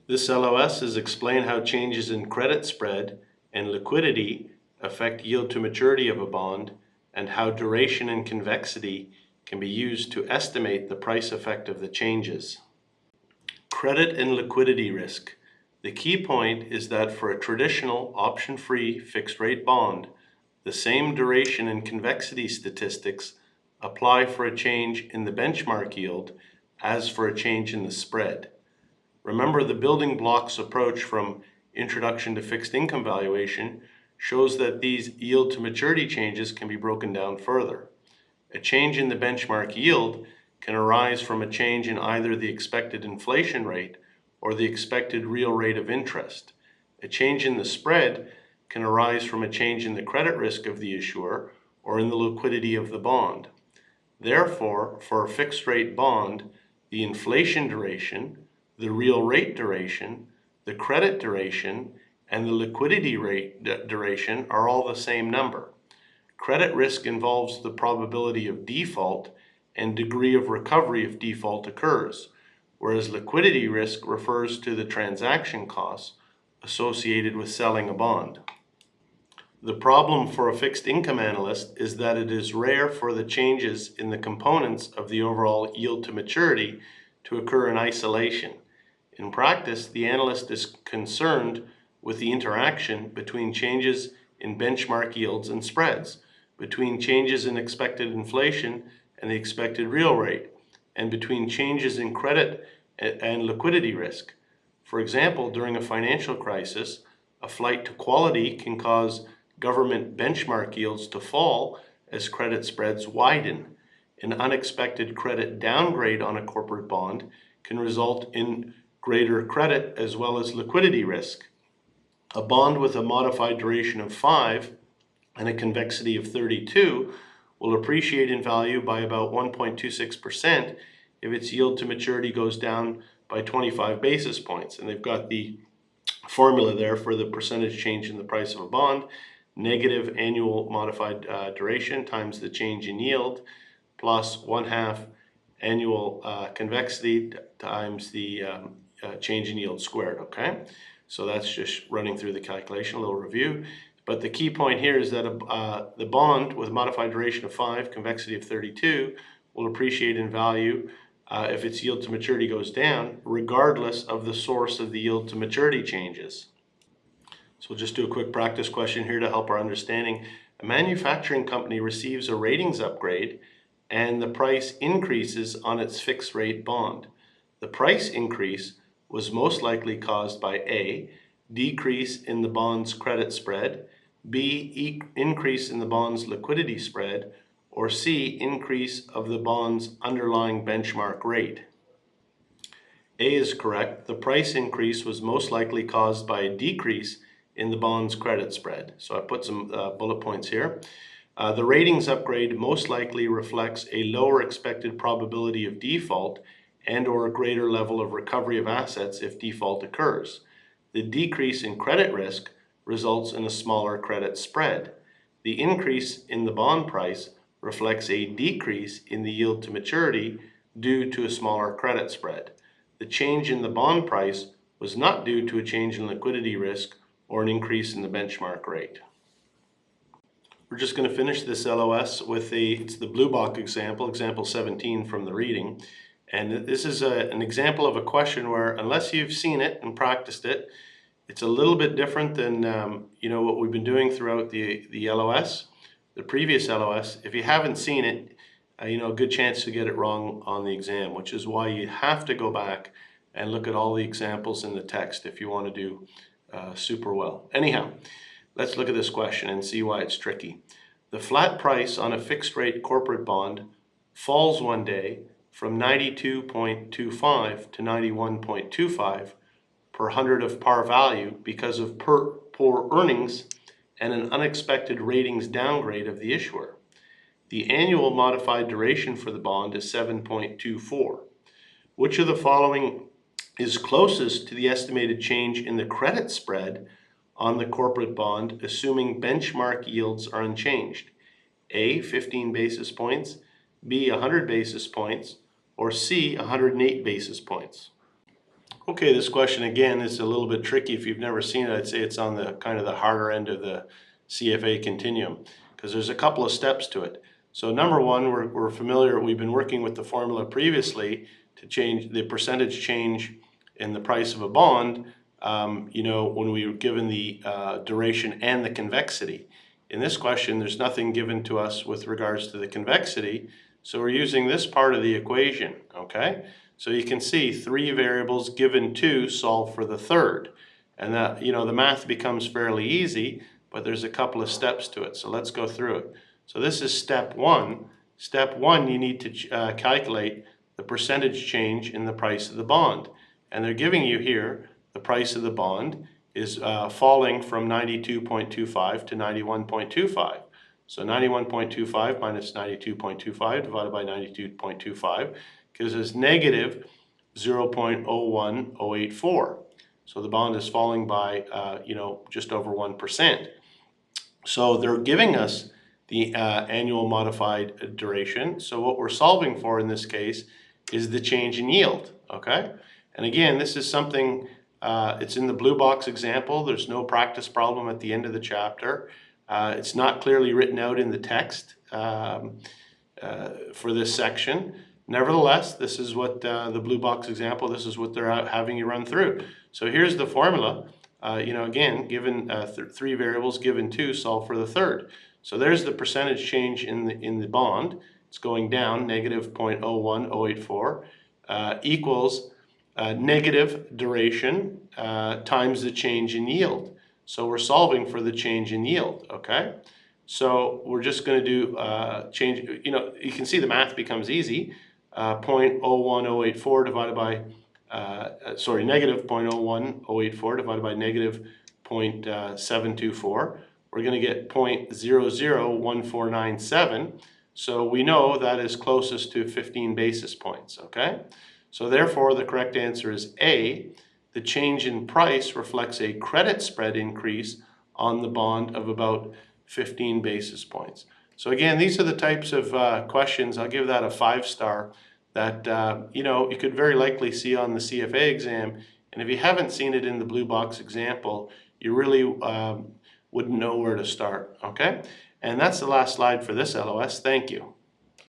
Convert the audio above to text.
This LOS is explain how changes in credit spread and liquidity affect yield to maturity of a bond, and how duration and convexity can be used to estimate the price effect of the changes. Credit and liquidity risk. The key point is that for a traditional option-free fixed-rate bond, the same duration and convexity statistics apply for a change in the benchmark yield as for a change in the spread. Remember, the building blocks approach from introduction to fixed income valuation shows that these yield to maturity changes can be broken down further. A change in the benchmark yield can arise from a change in either the expected inflation rate or the expected real rate of interest. A change in the spread can arise from a change in the credit risk of the issuer or in the liquidity of the bond. Therefore, for a fixed rate bond, the inflation duration, the real rate duration, the credit duration, and the liquidity rate duration are all the same number. Credit risk involves the probability of default and degree of recovery if default occurs, whereas liquidity risk refers to the transaction costs associated with selling a bond. The problem for a fixed income analyst is that it is rare for the changes in the components of the overall yield to maturity to occur in isolation. In practice, the analyst is concerned with the interaction between changes in benchmark yields and spreads, between changes in expected inflation and the expected real rate, and between changes in credit and liquidity risk. For example, during a financial crisis, a flight to quality can cause government benchmark yields to fall as credit spreads widen. An unexpected credit downgrade on a corporate bond can result in greater credit as well as liquidity risk. A bond with a modified duration of 5 and a convexity of 32 will appreciate in value by about 1.26% if its yield to maturity goes down by 25 basis points. And they've got the formula there for the percentage change in the price of a bond: negative annual modified duration times the change in yield plus 1/2 annual convexity times the change in yield squared, okay? So that's just running through the calculation, a little review. But the key point here is that the bond with modified duration of 5, convexity of 32, will appreciate in value if its yield to maturity goes down, regardless of the source of the yield to maturity changes. So we'll just do a quick practice question here to help our understanding. A manufacturing company receives a ratings upgrade and the price increases on its fixed rate bond. The price increase was most likely caused by A, decrease in the bond's credit spread, B, increase in the bond's liquidity spread, or C, increase of the bond's underlying benchmark rate. A is correct. The price increase was most likely caused by a decrease in the bond's credit spread. So I put some bullet points here. The ratings upgrade most likely reflects a lower expected probability of default and or a greater level of recovery of assets if default occurs. The decrease in credit risk results in a smaller credit spread. The increase in the bond price reflects a decrease in the yield to maturity due to a smaller credit spread. The change in the bond price was not due to a change in liquidity risk or an increase in the benchmark rate. We're just going to finish this LOS with it's the blue box example, example 17 from the reading. And this is an example of a question where, unless you've seen it and practiced it, it's a little bit different than what we've been doing throughout the LOS, the previous LOS. If you haven't seen it, a good chance to get it wrong on the exam, which is why you have to go back and look at all the examples in the text if you want to do super well. Anyhow, let's look at this question and see why it's tricky. The flat price on a fixed rate corporate bond falls one day from 92.25 to 91.25 per 100 of par value because of poor earnings and an unexpected ratings downgrade of the issuer. The annual modified duration for the bond is 7.24. Which of the following is closest to the estimated change in the credit spread on the corporate bond, assuming benchmark yields are unchanged? A, 15 basis points, B, 100 basis points, or C, 108 basis points? Okay, this question again is a little bit tricky. If you've never seen it, I'd say it's on the kind of the harder end of the CFA continuum because there's a couple of steps to it. So number one, we're familiar, we've been working with the formula previously to change the percentage change in the price of a bond, when we were given the duration and the convexity. In this question, there's nothing given to us with regards to the convexity, so we're using this part of the equation, okay? So you can see 3 variables given 2 solve for the third. And that, the math becomes fairly easy, but there's a couple of steps to it. So let's go through it. So this is step 1. Step 1, you need to calculate the percentage change in the price of the bond. And they're giving you here the price of the bond is falling from 92.25 to 91.25. So 91.25 minus 92.25 divided by 92.25 gives us negative 0.01084. So the bond is falling by, just over 1%. So they're giving us the annual modified duration. So what we're solving for in this case is the change in yield, okay? And again, this is something, it's in the blue box example. There's no practice problem at the end of the chapter. It's not clearly written out in the text for this section. Nevertheless, this is what the blue box example, this is what they're having you run through. So here's the formula. Again, given 3 variables, given 2, solve for the third. So there's the percentage change in the bond. It's going down, negative 0.01084, equals negative duration times the change in yield. So we're solving for the change in yield, okay? So we're just going to do change, you can see the math becomes easy. 0.01084 divided by, negative 0.01084 divided by negative 0.724. We're going to get 0.001497. So we know that is closest to 15 basis points, okay? So therefore, the correct answer is A. The change in price reflects a credit spread increase on the bond of about 15 basis points. So again, these are the types of questions, I'll give that a 5-star, that you could very likely see on the CFA exam. And if you haven't seen it in the blue box example, you really wouldn't know where to start, okay? And that's the last slide for this LOS. Thank you.